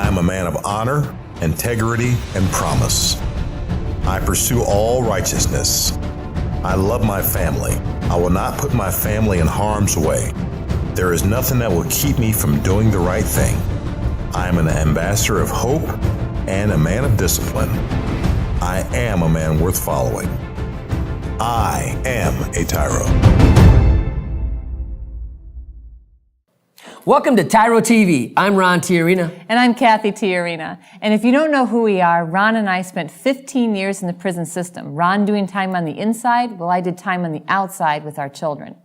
I am a man of honor, integrity, and promise. I pursue all righteousness. I love my family. I will not put my family in harm's way. There is nothing that will keep me from doing the right thing. I am an ambassador of hope and a man of discipline. I am a man worth following. I am a TYRO. Welcome to TYRO TV. I'm Ron Cathy. And I'm Cathy TYRO. And if you don't know who we are, Ron and I spent 15 years in the prison system. Ron doing time on the inside, while I did time on the outside with our children.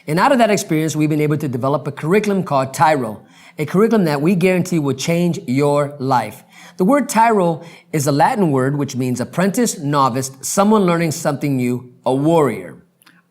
And out of that experience, we've been able to develop a curriculum called TYRO, a curriculum that we guarantee will change your life. The word TYRO is a Latin word which means apprentice, novice, someone learning something new, a warrior.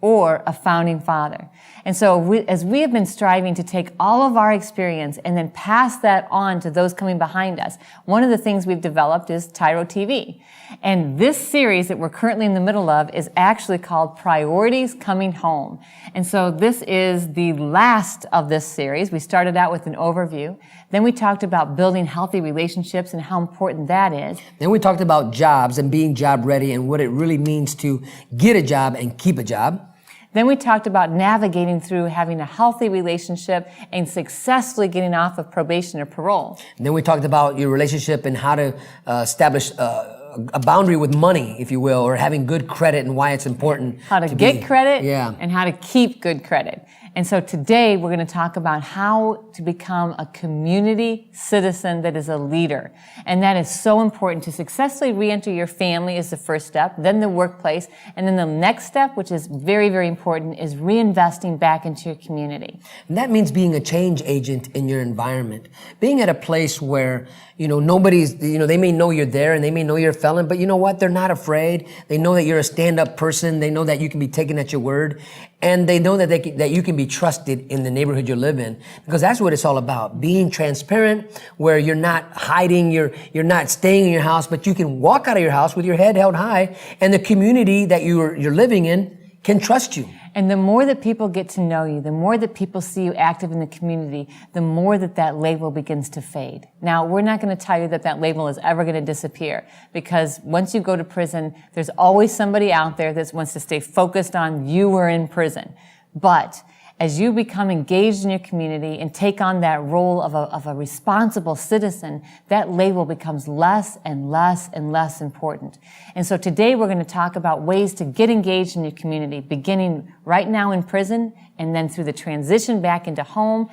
Or a founding father. And so as we have been striving to take all of our experience and then pass that on to those coming behind us, one of the things we've developed is TYRO TV. And this series that we're currently in the middle of is actually called Priorities Coming Home. And so this is the last of this series. We started out with an overview. Then we talked about building healthy relationships and how important that is. Then we talked about jobs and being job ready and what it really means to get a job and keep a job. Then we talked about navigating through having a healthy relationship and successfully getting off of probation or parole. And then we talked about your relationship and how to establish a boundary with money, if you will, or having good credit and why it's important. How to get credit yeah. and how to keep good credit. And so today we're going to talk about how to become a community citizen that is a leader. And that is so important. To successfully re-enter your family is the first step, then the workplace, and then the next step, which is very, very important, is reinvesting back into your community. And that means being a change agent in your environment. Being at a place where, nobody's, they may know you're there and they may know you're a felon, but you know what? They're not afraid. They know that you're a stand-up person. They know that you can be taken at your word. And they know that you can be trusted in the neighborhood you live in, because that's what it's all about. Being transparent, where you're not hiding, you're not staying in your house, but you can walk out of your house with your head held high, and the community that you're living in can trust you. And the more that people get to know you, the more that people see you active in the community, the more that label begins to fade. Now, we're not going to tell you that label is ever going to disappear, because once you go to prison, there's always somebody out there that wants to stay focused on you were in prison. But as you become engaged in your community and take on that role of a responsible citizen, that label becomes less and less and less important. And so today we're going to talk about ways to get engaged in your community, beginning right now in prison and then through the transition back into home.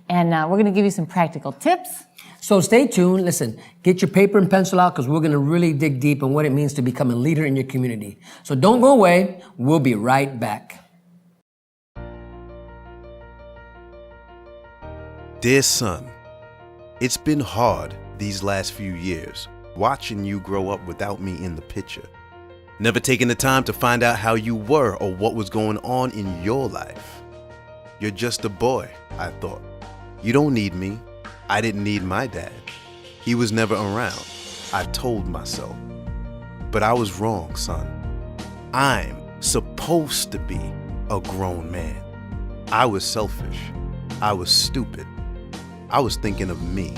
And we're going to give you some practical tips. So stay tuned. Listen, get your paper and pencil out, because we're going to really dig deep on what it means to become a leader in your community. So don't go away. We'll be right back. Dear son, it's been hard these last few years, watching you grow up without me in the picture. Never taking the time to find out how you were or what was going on in your life. You're just a boy, I thought. You don't need me. I didn't need my dad. He was never around, I told myself. But I was wrong, son. I'm supposed to be a grown man. I was selfish. I was stupid. I was thinking of me,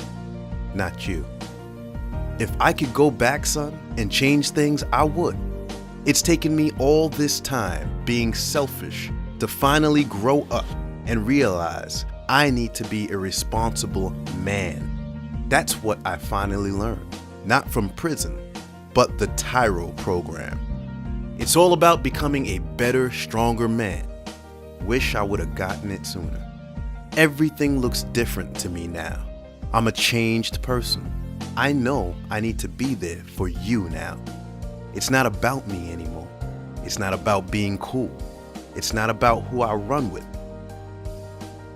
not you. If I could go back, son, and change things, I would. It's taken me all this time being selfish to finally grow up and realize I need to be a responsible man. That's what I finally learned, not from prison, but the TYRO program. It's all about becoming a better, stronger man. Wish I would have gotten it sooner. Everything looks different to me now. I'm a changed person. I know I need to be there for you now. It's not about me anymore. It's not about being cool. It's not about who I run with.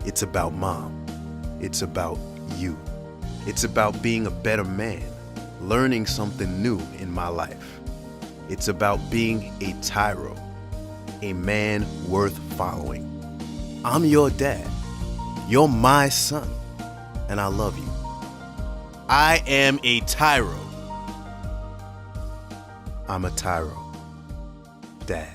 It's about mom. It's about you. It's about being a better man, learning something new in my life. It's about being a TYRO, a man worth following. I'm your dad. You're my son, and I love you. I am a TYRO. I'm a TYRO. Dad.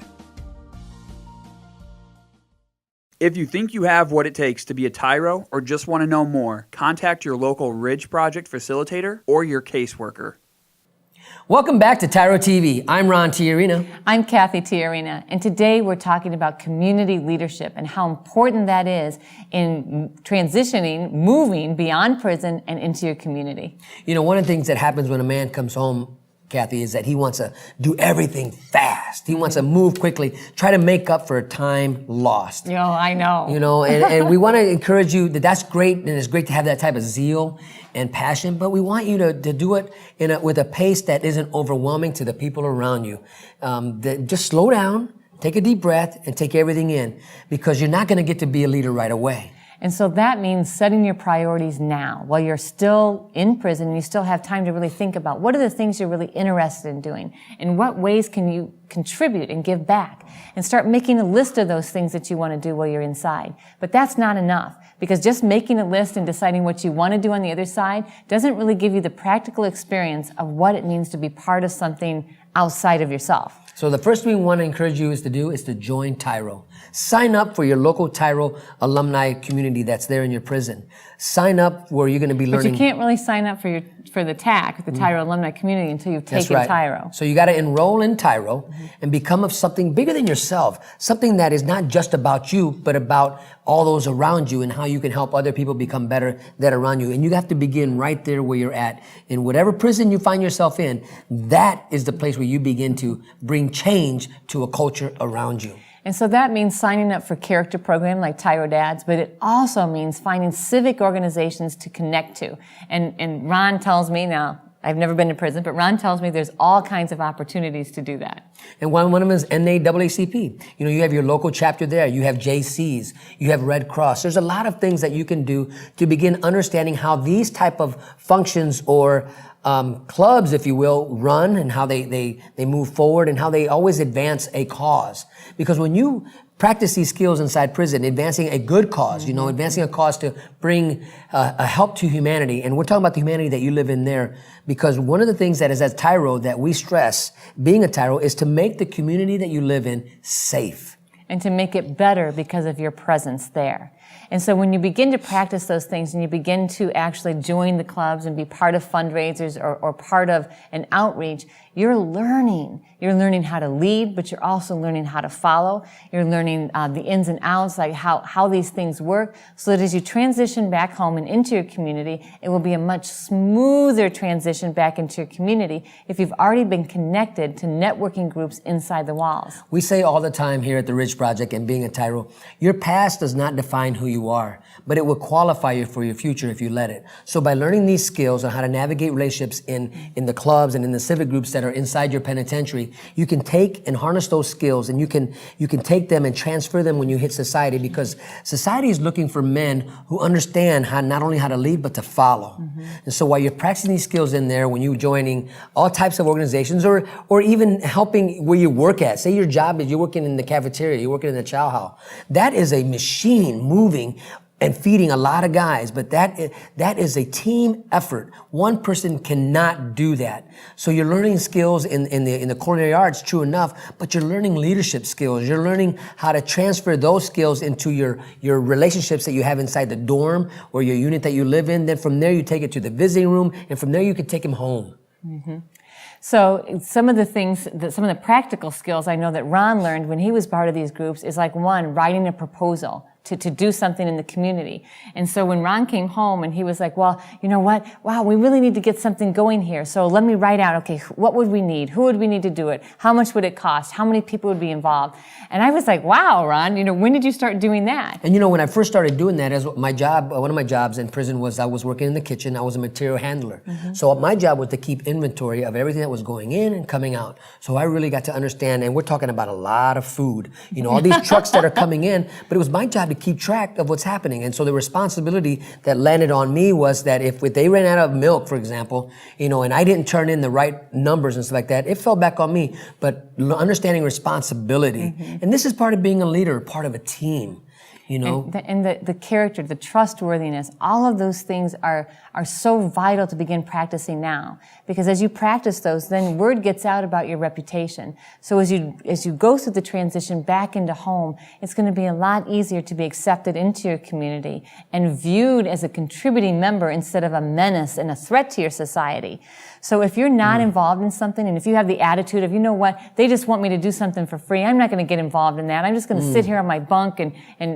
If you think you have what it takes to be a TYRO or just want to know more, contact your local Ridge Project facilitator or your caseworker. Welcome back to TYRO TV. I'm Ron Cathy. I'm Cathy TYRO, and today we're talking about community leadership and how important that is in transitioning, moving beyond prison and into your community. You know, one of the things that happens when a man comes home, Cathy, is that he wants to do everything fast. He wants to move quickly, try to make up for time lost. Yo, I know. You know, and we want to encourage you that that's great, and it's great to have that type of zeal and passion, but we want you to do it with a pace that isn't overwhelming to the people around you. Just slow down, take a deep breath, and take everything in, because you're not going to get to be a leader right away. And so that means setting your priorities now while you're still in prison and you still have time to really think about what are the things you're really interested in doing, in what ways can you contribute and give back, and start making a list of those things that you want to do while you're inside. But that's not enough, because just making a list and deciding what you want to do on the other side doesn't really give you the practical experience of what it means to be part of something outside of yourself. So the first thing we want to encourage you is to join TYRO. Sign up for your local TYRO alumni community that's there in your prison. Sign up where you're going to be learning. But you can't really sign up for the TAC, the TYRO alumni community, until you've taken TYRO. So you got to enroll in TYRO and become of something bigger than yourself, something that is not just about you, but about all those around you and how you can help other people become better that are around you. And you have to begin right there where you're at. In whatever prison you find yourself in, that is the place where you begin to bring change to a culture around you. And so that means signing up for character program like TYRO Dads, but it also means finding civic organizations to connect to. And Ron tells me now, I've never been to prison, but Ron tells me there's all kinds of opportunities to do that. And one of them is NAACP. You know, you have your local chapter there. You have JCs. You have Red Cross. There's a lot of things that you can do to begin understanding how these type of functions or clubs, if you will, run, and how they move forward, and how they always advance a cause. Because when you practice these skills inside prison, advancing a good cause, you know, advancing a cause to bring a help to humanity. And we're talking about the humanity that you live in there, because one of the things that is at TYRO that we stress, being a TYRO, is to make the community that you live in safe. And to make it better because of your presence there. And so when you begin to practice those things and you begin to actually join the clubs and be part of fundraisers or part of an outreach, you're learning. You're learning how to lead, but you're also learning how to follow. You're learning the ins and outs, like how these things work, so that as you transition back home and into your community, it will be a much smoother transition back into your community if you've already been connected to networking groups inside the walls. We say all the time here at the Ridge Project and being a TYRO, your past does not define who you are, but it will qualify you for your future if you let it. So by learning these skills on how to navigate relationships in the clubs and in the civic groups that are inside your penitentiary, you can take and harness those skills, and you can take them and transfer them when you hit society, because society is looking for men who understand how not only how to lead, but to follow. And so while you're practicing these skills in there, when you're joining all types of organizations or even helping where you work at, say your job is you're working in the cafeteria, you're working in the chow hall, that is a machine moving and feeding a lot of guys, but that is a team effort. One person cannot do that. So you're learning skills in the culinary arts, true enough, but you're learning leadership skills. You're learning how to transfer those skills into your relationships that you have inside the dorm or your unit that you live in. Then from there you take it to the visiting room, and from there you can take them home. So some of the practical skills I know that Ron learned when he was part of these groups is, like, one, writing a proposal to do something in the community. And so when Ron came home and he was like, well, you know what? Wow, we really need to get something going here. So let me write out, okay, what would we need? Who would we need to do it? How much would it cost? How many people would be involved? And I was like, wow, Ron, when did you start doing that? And when I first started doing that, as my job, one of my jobs in prison was I was working in the kitchen. I was a material handler. So my job was to keep inventory of everything that was going in and coming out. So I really got to understand, and we're talking about a lot of food, all these trucks that are coming in, but it was my job to keep track of what's happening. And so the responsibility that landed on me was that if they ran out of milk, for example, and I didn't turn in the right numbers and stuff like that, it fell back on me. But understanding responsibility. And this is part of being a leader, part of a team. you know. And the character, the trustworthiness, all of those things are so vital to begin practicing now. Because as you practice those, then word gets out about your reputation. So as you go through the transition back into home, it's going to be a lot easier to be accepted into your community and viewed as a contributing member instead of a menace and a threat to your society. So if you're not involved in something, and if you have the attitude of, you know what, they just want me to do something for free, I'm not going to get involved in that. I'm just going to sit here on my bunk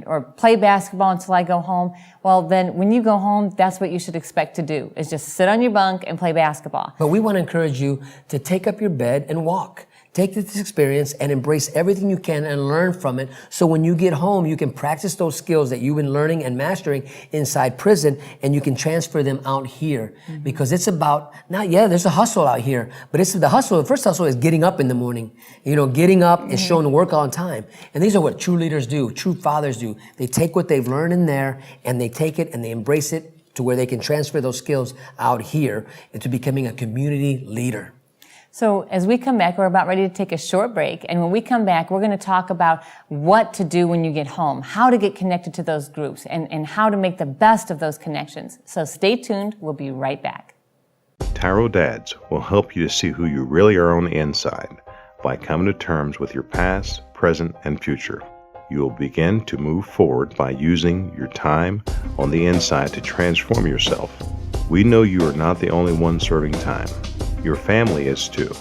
or play basketball until I go home. Well, then when you go home, that's what you should expect to do, is just sit on your bunk and play basketball. But we want to encourage you to take up your bed and walk. Take this experience and embrace everything you can and learn from it. So when you get home, you can practice those skills that you've been learning and mastering inside prison, and you can transfer them out here. Because it's about, there's a hustle out here, but it's the hustle. The first hustle is getting up in the morning. You know, getting up and showing the work on time. And these are what true leaders do, true fathers do. They take what they've learned in there and they take it and they embrace it to where they can transfer those skills out here into becoming a community leader. So as we come back, we're about ready to take a short break. And when we come back, we're going to talk about what to do when you get home, how to get connected to those groups, and how to make the best of those connections. So stay tuned. We'll be right back. TYRO Dads will help you to see who you really are on the inside by coming to terms with your past, present, and future. You will begin to move forward by using your time on the inside to transform yourself. We know you are not the only one serving time. Your family is too.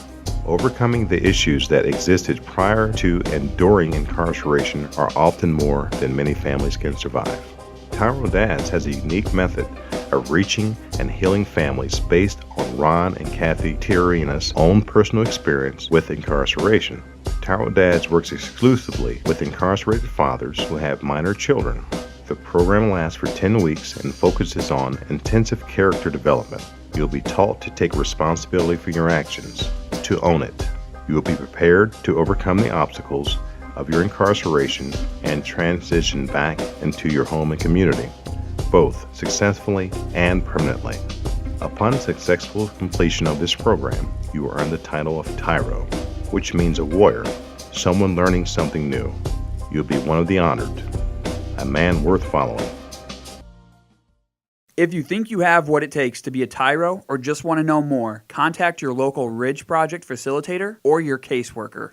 Overcoming the issues that existed prior to and during incarceration are often more than many families can survive. TYRO Dads has a unique method of reaching and healing families based on Ron and Cathy TYRO's own personal experience with incarceration. TYRO Dads works exclusively with incarcerated fathers who have minor children. The program lasts for 10 weeks and focuses on intensive character development. You'll be taught to take responsibility for your actions, to own it. You will be prepared to overcome the obstacles of your incarceration and transition back into your home and community, both successfully and permanently. Upon successful completion of this program, you will earn the title of TYRO, which means a warrior, someone learning something new. You'll be one of the honored, a man worth following. If you think you have what it takes to be a TYRO or just want to know more, contact your local Ridge Project facilitator or your caseworker.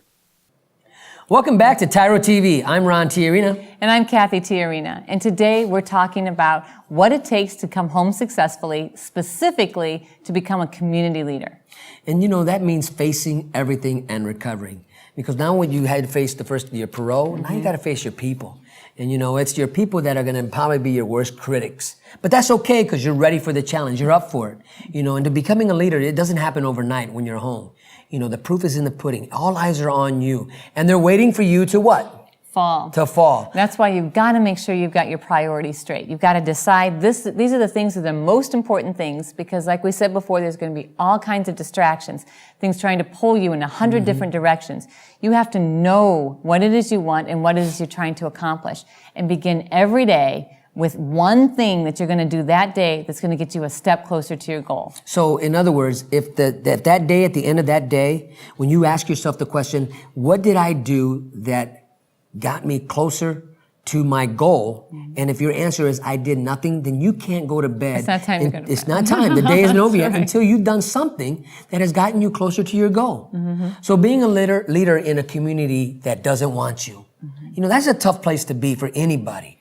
Welcome back to TYRO TV. I'm Ron Cathy. And I'm Cathy TYRO. And today we're talking about what it takes to come home successfully, specifically to become a community leader. And you know, that means facing everything and recovering. Because now when you had to face your parole, now you got to face your people. And you know, it's your people that are going to probably be your worst critics. But that's okay because you're ready for the challenge. You're up for it. You know, and to becoming a leader, it doesn't happen overnight when you're home. You know, the proof is in the pudding. All eyes are on you. And they're waiting for you to what? Fall. To fall. That's why you've got to make sure you've got your priorities straight. You've got to decide these are the things that are the most important things, because like we said before, there's going to be all kinds of distractions, things trying to pull you in 100 different directions. You have to know what it is you want and what it is you're trying to accomplish, and begin every day with one thing that you're going to do that day that's going to get you a step closer to your goal. So in other words, if that day, at the end of that day, when you ask yourself the question, what did I do that got me closer to my goal? And if your answer is, I did nothing, then you can't go to bed. It's not time to go to bed. It's not time. The day isn't over yet right. until you've done something that has gotten you closer to your goal. So being a leader in a community that doesn't want you, you know, that's a tough place to be for anybody.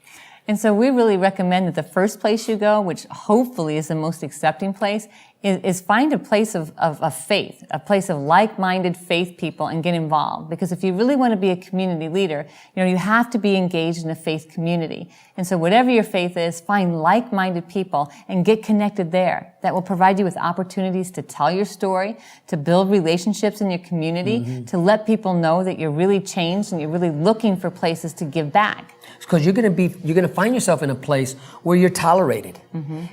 And so we really recommend that the first place you go, which hopefully is the most accepting place, is find a place of faith, a place of like-minded faith people, and get involved. Because if you really want to be a community leader, you know, you have to be engaged in a faith community. And so whatever your faith is, find like-minded people and get connected there. That will provide you with opportunities to tell your story, to build relationships in your community, to let people know that you're really changed and you're really looking for places to give back. Because you're going to find yourself in a place where you're tolerated.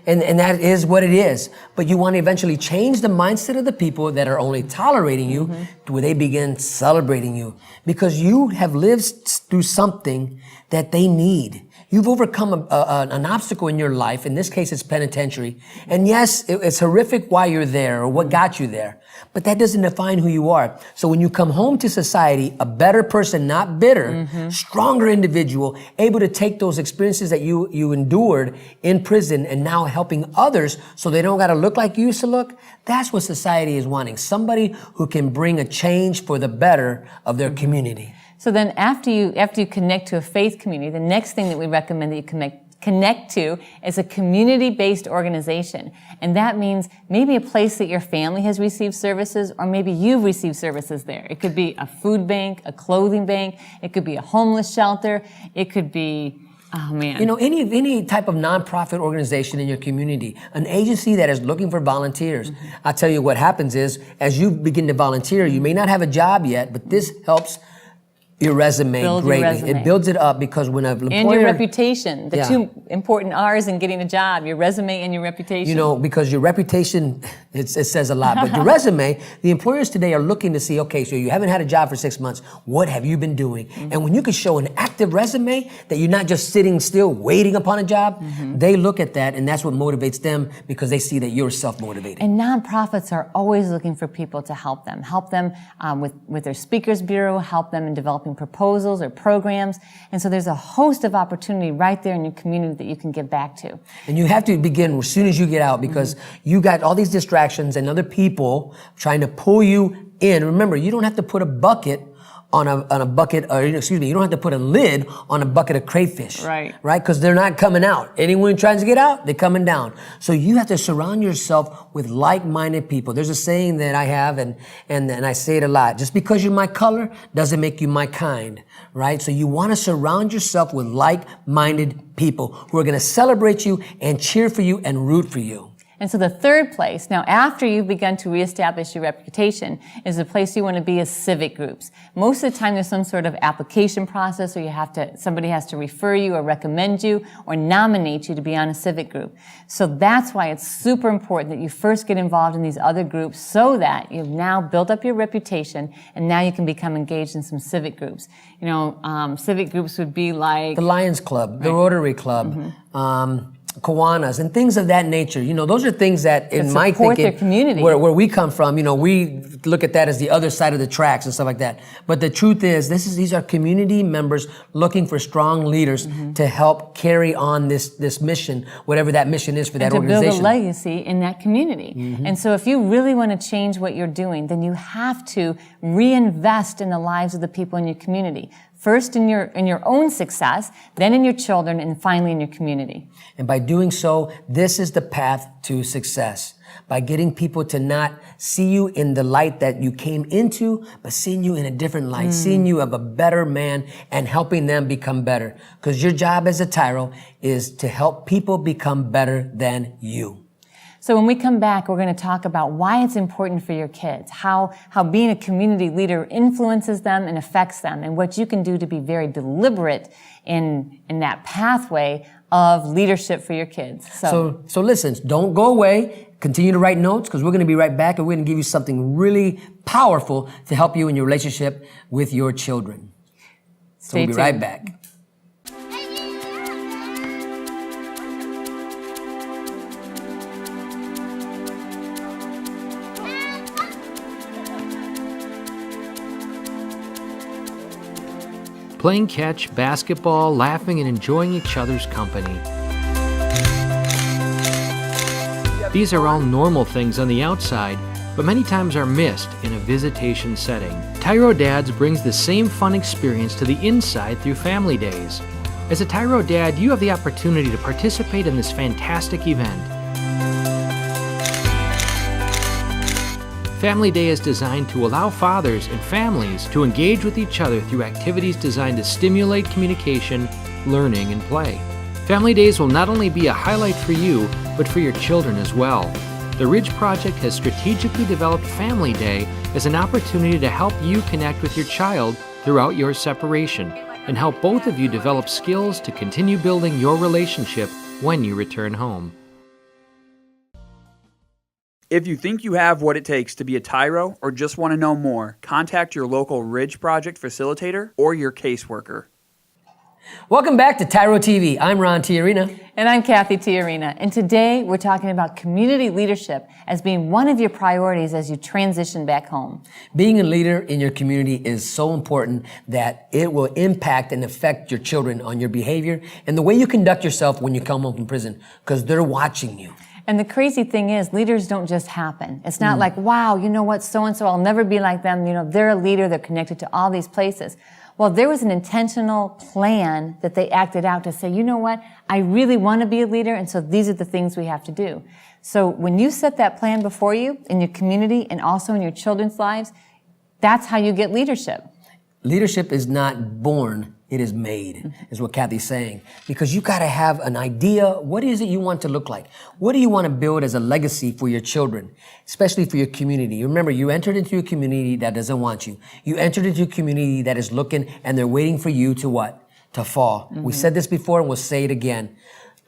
And that is what it is. But you want to eventually change the mindset of the people that are only tolerating you to where they begin celebrating you. Because you have lived through something that they need. You've overcome an obstacle in your life. In this case, it's penitentiary. And yes, it's horrific why you're there or what got you there. But that doesn't define who you are. So when you come home to society, a better person, not bitter, stronger individual, able to take those experiences that you endured in prison and now helping others so they don't got to look like you used to look, that's what society is wanting. Somebody who can bring a change for the better of their community. So then after you connect to a faith community, the next thing that we recommend that you connect to is a community-based organization. And that means maybe a place that your family has received services, or maybe you've received services there. It could be a food bank, a clothing bank, it could be a homeless shelter, it could be, oh man. You know, any type of nonprofit organization in your community, an agency that is looking for volunteers. I'll tell you what happens is, as you begin to volunteer, you may not have a job yet, but this helps your resume greatly. Your resume. It builds it up because when an employer... And your reputation. The two important R's in getting a job, your resume and your reputation. You know, because your reputation, it says a lot. But your resume, the employers today are looking to see, okay, so you haven't had a job for 6 months. What have you been doing? And when you can show an active resume, that you're not just sitting still waiting upon a job, they look at that, and that's what motivates them because they see that you're self-motivated. And nonprofits are always looking for people to help them with their speakers bureau, help them in developing proposals or programs. And so there's a host of opportunity right there in your community that you can give back to. And you have to begin as soon as you get out because you got all these distractions and other people trying to pull you in. Remember, you don't have to put a bucket on a bucket, or excuse me, you don't have to put a lid on a bucket of crayfish. Right? Because they're not coming out. Anyone trying to get out, they're coming down. So you have to surround yourself with like-minded people. There's a saying that I have, and I say it a lot. Just because you're my color doesn't make you my kind, right? So you want to surround yourself with like-minded people who are going to celebrate you and cheer for you and root for you. And so the third place, now after you've begun to reestablish your reputation, is the place you want to be is civic groups. Most of the time there's some sort of application process where somebody has to refer you or recommend you or nominate you to be on a civic group. So that's why it's super important that you first get involved in these other groups so that you've now built up your reputation and now you can become engaged in some civic groups. You know, civic groups would be like... The Lions Club, the Rotary Club, Kiwanis and things of that nature. You know, those are things that in my thinking, their community. Where we come from, you know, we look at that as the other side of the tracks and stuff like that. But the truth is, these are community members looking for strong leaders to help carry on this mission, whatever that mission is for that organization. To build a legacy in that community. And so if you really want to change what you're doing, then you have to reinvest in the lives of the people in your community. First in your own success, then in your children, and finally in your community. And by doing so, this is the path to success. By getting people to not see you in the light that you came into, but seeing you in a different light, seeing you as a better man and helping them become better. Because your job as a TYRO is to help people become better than you. So when we come back, we're going to talk about why it's important for your kids, how being a community leader influences them and affects them, and what you can do to be very deliberate in that pathway of leadership for your kids. So listen, don't go away. Continue to write notes because we're going to be right back and we're going to give you something really powerful to help you in your relationship with your children. So we'll be right back. Playing catch, basketball, laughing, and enjoying each other's company. These are all normal things on the outside, but many times are missed in a visitation setting. TYRO Dads brings the same fun experience to the inside through Family Days. As a TYRO Dad, you have the opportunity to participate in this fantastic event. Family Day is designed to allow fathers and families to engage with each other through activities designed to stimulate communication, learning, and play. Family Days will not only be a highlight for you, but for your children as well. The Ridge Project has strategically developed Family Day as an opportunity to help you connect with your child throughout your separation and help both of you develop skills to continue building your relationship when you return home. If you think you have what it takes to be a TYRO or just want to know more, contact your local Ridge Project facilitator or your caseworker. Welcome back to TYRO TV. I'm Ron Cathy. And I'm Cathy TYRO. And today we're talking about community leadership as being one of your priorities as you transition back home. Being a leader in your community is so important that it will impact and affect your children on your behavior and the way you conduct yourself when you come home from prison, because they're watching you. And the crazy thing is, leaders don't just happen. It's not like, wow, you know what, so-and-so, I'll never be like them. You know, they're a leader, they're connected to all these places. Well, there was an intentional plan that they acted out to say, you know what, I really want to be a leader, and so these are the things we have to do. So when you set that plan before you in your community and also in your children's lives, that's how you get leadership. Leadership is not born, it is made, is what Cathy's saying. Because you got to have an idea, what is it you want to look like? What do you want to build as a legacy for your children, especially for your community? Remember, you entered into a community that doesn't want you. You entered into a community that is looking and they're waiting for you to what? To fall. We said this before and we'll say it again.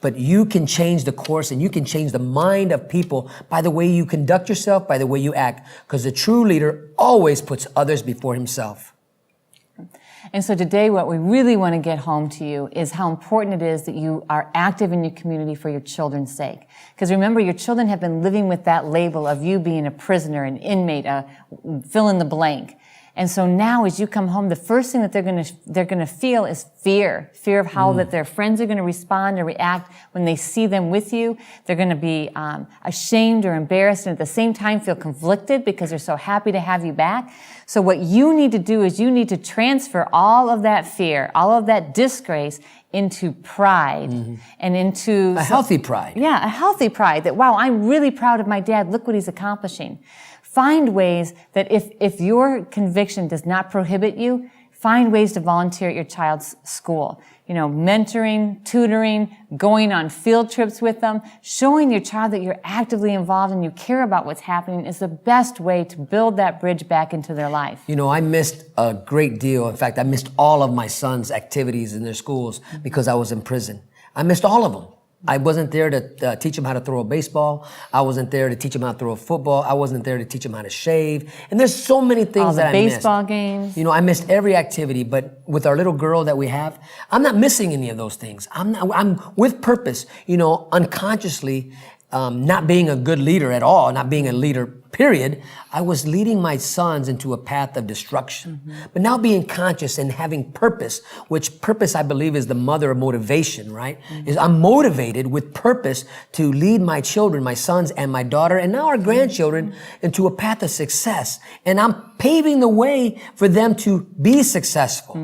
But you can change the course and you can change the mind of people by the way you conduct yourself, by the way you act. Because the true leader always puts others before himself. And so today what we really want to get home to you is how important it is that you are active in your community for your children's sake. Because remember, your children have been living with that label of you being a prisoner, an inmate, a fill in the blank. And so now as you come home, the first thing that they're going to feel is fear of how that their friends are going to respond or react when they see them with you. They're going to be ashamed or embarrassed and at the same time feel conflicted because they're so happy to have you back. So what you need to do is you need to transfer all of that fear, all of that disgrace into pride and into a healthy pride. Yeah, a healthy pride that, wow, I'm really proud of my dad. Look what he's accomplishing. Find ways that if your conviction does not prohibit you, find ways to volunteer at your child's school. You know, mentoring, tutoring, going on field trips with them, showing your child that you're actively involved and you care about what's happening is the best way to build that bridge back into their life. You know, I missed a great deal. In fact, I missed all of my son's activities in their schools because I was in prison. I missed all of them. I wasn't there to teach him how to throw a baseball. I wasn't there to teach him how to throw a football. I wasn't there to teach him how to shave. And there's so many things that I missed. Baseball games. You know, I missed every activity, but with our little girl that we have, I'm not missing any of those things. I'm with purpose, you know, unconsciously, not being a good leader at all, not being a leader, period. I was leading my sons into a path of destruction. But now being conscious and having purpose, which purpose I believe is the mother of motivation, right? Is I'm motivated with purpose to lead my children, my sons and my daughter, and now our grandchildren into a path of success. And I'm paving the way for them to be successful.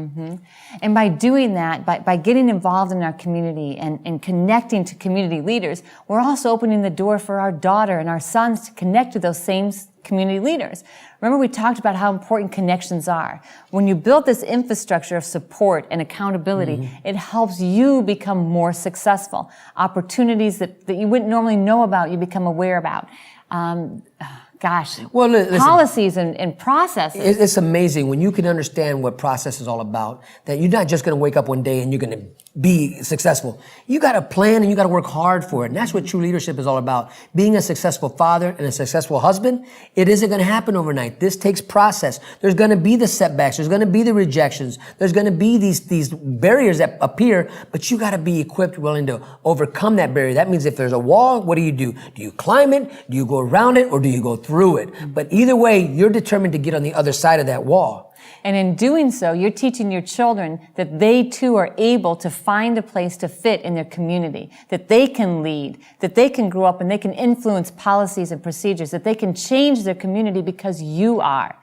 And by doing that, by getting involved in our community and connecting to community leaders, we're also opening the door for our daughter and our sons to connect to those same community leaders. Remember, we talked about how important connections are. When you build this infrastructure of support and accountability, it helps you become more successful. Opportunities that you wouldn't normally know about, you become aware about. Well, listen, policies and processes. It's amazing when you can understand what process is all about, that you're not just going to wake up one day and you're going to be successful. You got to plan and you got to work hard for it. And that's what true leadership is all about. Being a successful father and a successful husband, it isn't going to happen overnight. This takes process. There's going to be the setbacks. There's going to be the rejections. There's going to be these barriers that appear, but you got to be equipped, willing to overcome that barrier. That means if there's a wall, what do? Do you climb it? Do you go around it? Or do you go through it? But either way, you're determined to get on the other side of that wall. And in doing so, you're teaching your children that they too are able to find a place to fit in their community, that they can lead, that they can grow up and they can influence policies and procedures, that they can change their community because you are.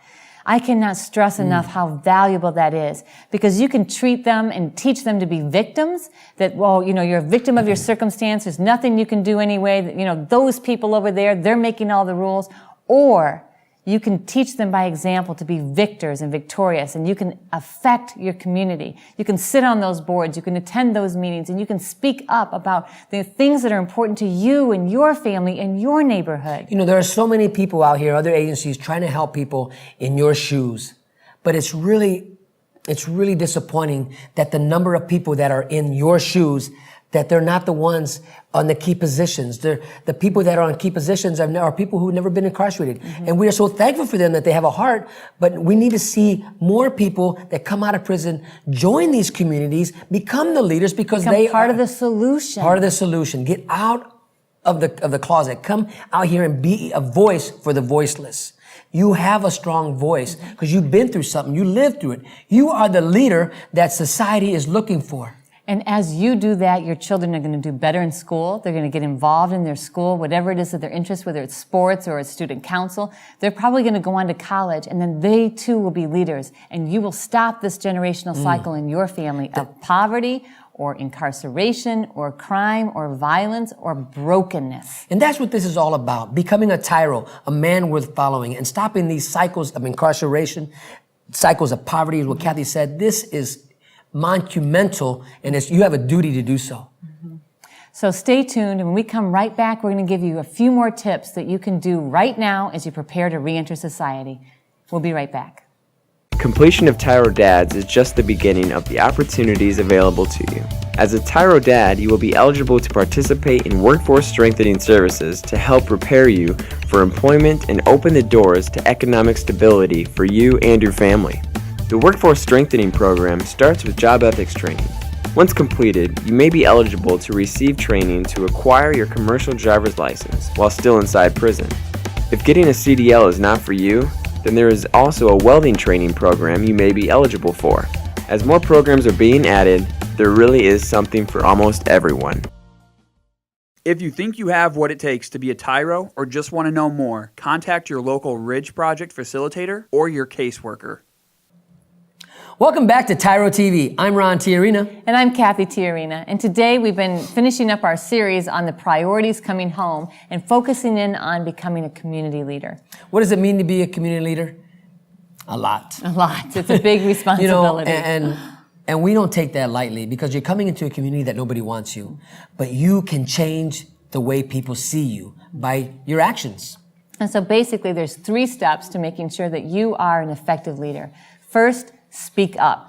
I cannot stress enough how valuable that is, because you can treat them and teach them to be victims, that, well, you know, you're a victim of your circumstance, there's nothing you can do anyway, you know, those people over there, they're making all the rules, or you can teach them by example to be victors and victorious, and you can affect your community. You can sit on those boards, you can attend those meetings, and you can speak up about the things that are important to you and your family and your neighborhood. You know, there are so many people out here, other agencies, trying to help people in your shoes. But it's really disappointing that the number of people that are in your shoes that they're not the ones on the key positions. The people that are on key positions are people who've never been incarcerated. And we are so thankful for them that they have a heart, but we need to see more people that come out of prison, join these communities, become the leaders because they are part of the solution. Part of the solution. Get out of the closet. Come out here and be a voice for the voiceless. You have a strong voice because you've been through something. You lived through it. You are the leader that society is looking for. And as you do that, your children are going to do better in school. They're going to get involved in their school, whatever it is that they're interested, whether it's sports or it's student council. They're probably going to go on to college, and then they too will be leaders. And you will stop this generational cycle in your family of poverty or incarceration or crime or violence or brokenness. And that's what this is all about. Becoming a TYRO, a man worth following, and stopping these cycles of incarceration, cycles of poverty is what Cathy said. This is monumental, and you have a duty to do so. So stay tuned, and when we come right back, we're going to give you a few more tips that you can do right now as you prepare to re-enter society. We'll be right back. Completion of TYRO Dads is just the beginning of the opportunities available to you. As a TYRO Dad, you will be eligible to participate in workforce strengthening services to help prepare you for employment and open the doors to economic stability for you and your family. The Workforce Strengthening Program starts with job ethics training. Once completed, you may be eligible to receive training to acquire your commercial driver's license while still inside prison. If getting a CDL is not for you, then there is also a welding training program you may be eligible for. As more programs are being added, there really is something for almost everyone. If you think you have what it takes to be a TYRO or just want to know more, contact your local Ridge Project facilitator or your caseworker. Welcome back to TYRO TV. I'm Ron Cathy. And I'm Cathy Tiarina. And today we've been finishing up our series on the priorities coming home and focusing in on becoming a community leader. What does it mean to be a community leader? A lot. A lot. It's a big responsibility. And we don't take that lightly because you're coming into a community that nobody wants you. But you can change the way people see you by your actions. And so basically there's 3 steps to making sure that you are an effective leader. First, speak up.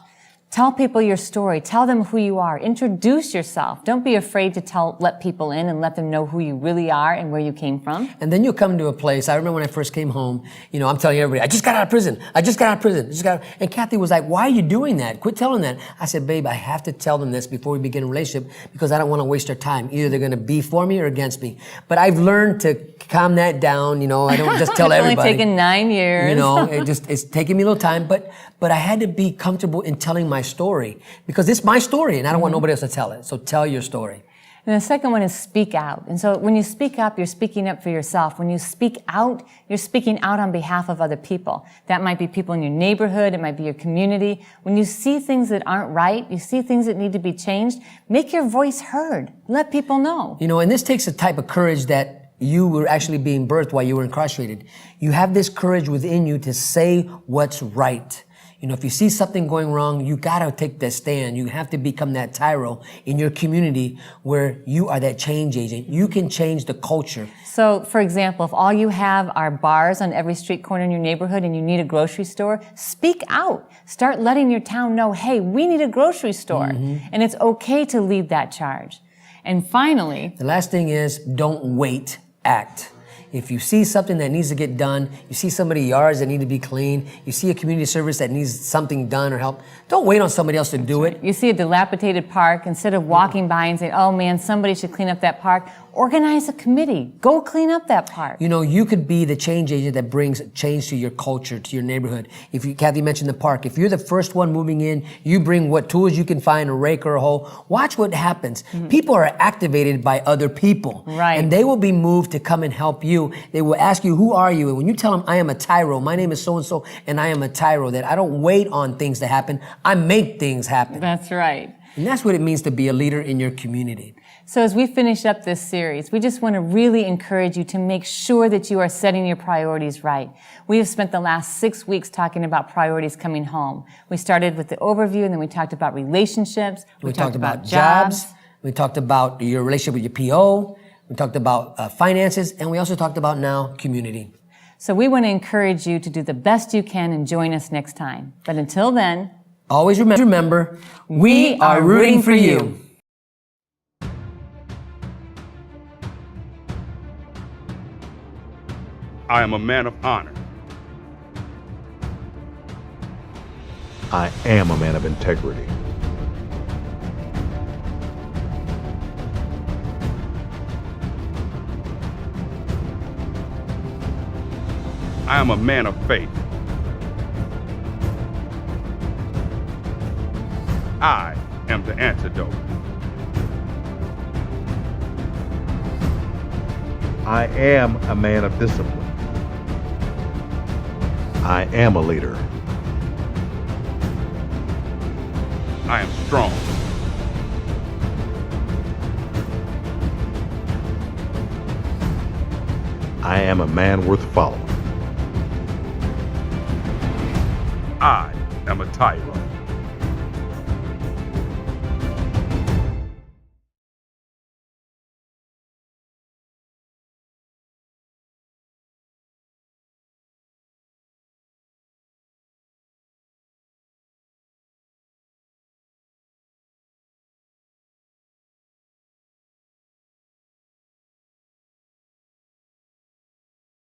Tell people your story. Tell them who you are. Introduce yourself. Don't be afraid to let people in and let them know who you really are and where you came from. And then you'll come to a place. I remember when I first came home, I'm telling everybody, I just got out of prison. And Cathy was like, why are you doing that? Quit telling that. I said, babe, I have to tell them this before we begin a relationship because I don't want to waste their time. Either they're going to be for me or against me. But I've learned to calm that down. I don't just tell everybody. It's only taken 9 years. It's taking me a little time, but I had to be comfortable in telling my story because it's my story and I don't want nobody else to tell it. So tell your story. And the second one is speak out. And so when you speak up, you're speaking up for yourself. When you speak out, you're speaking out on behalf of other people. That might be people in your neighborhood. It might be your community. When you see things that aren't right, you see things that need to be changed, make your voice heard. Let people know. And this takes a type of courage that you were actually being birthed while you were incarcerated. You have this courage within you to say what's right. If you see something going wrong, you gotta take that stand. You have to become that TYRO in your community where you are that change agent. You can change the culture. So, for example, if all you have are bars on every street corner in your neighborhood and you need a grocery store, speak out. Start letting your town know, hey, we need a grocery store. And it's okay to lead that charge. And finally, the last thing is don't wait, act. If you see something that needs to get done, you see somebody's yards that need to be cleaned, you see a community service that needs something done or help, don't wait on somebody else to do it. You see a dilapidated park, instead of walking by and saying, oh man, somebody should clean up that park, organize a committee. Go clean up that park. You could be the change agent that brings change to your culture, to your neighborhood. Cathy mentioned the park. If you're the first one moving in, you bring what tools you can find, a rake or a hoe. Watch what happens. People are activated by other people. Right. And they will be moved to come and help you. They will ask you, who are you? And when you tell them, I am a TYRO, my name is so-and-so, and I am a TYRO, that I don't wait on things to happen. I make things happen. That's right. And that's what it means to be a leader in your community. So as we finish up this series, we just want to really encourage you to make sure that you are setting your priorities right. We have spent the last 6 weeks talking about priorities coming home. We started with the overview, and then we talked about relationships. We talked about jobs. We talked about your relationship with your PO. We talked about finances. And we also talked about now community. So we want to encourage you to do the best you can and join us next time. But until then, always remember, we are rooting for you. I am a man of honor. I am a man of integrity. I am a man of faith. I am the antidote. I am a man of discipline. I am a leader. I am strong. I am a man worth following. I am a TYRO.